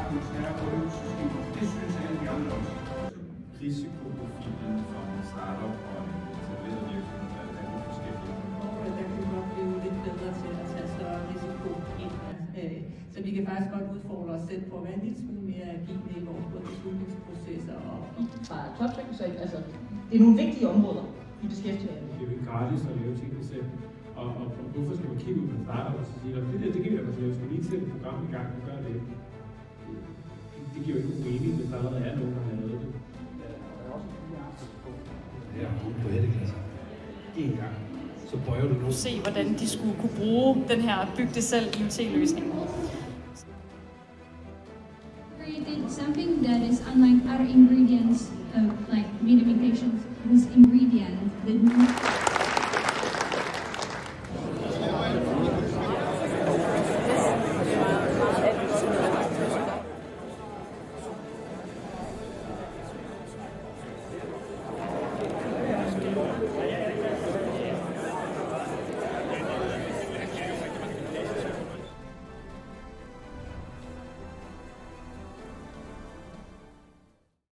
nogle stærre forløbssystemer. Det synes jeg alle de andre også. Risikoprofilen for en startup og en etableret virksomhed er lidt forskellige. Og der kan vi godt blive lidt bedre til at tage større risiko ind. Så vi kan faktisk godt udfordre os selv på at være en lille smule mere agile i vores beslutningsprocesser. Fra topsøgning, så altså, det er nogle vigtige områder, vi beskæftiger jer med. Det er jo ikke gratis at lave ting selv. Og hvorfor skal man kigge ud på en startup og sige, at det kan vi da godt lave, skal vi lige sætte et program i gang og gøre det? Det giver jo ikke nogen mening, hvis der allerede er nogen, der har lavet det. Ja, på hætteklasser. En gang. Så bøjer du nu. Se, hvordan de skulle kunne bruge den her byg det selv IoT-løsning. Created something that is unlike other ingredients of like meat imitations. This ingredient that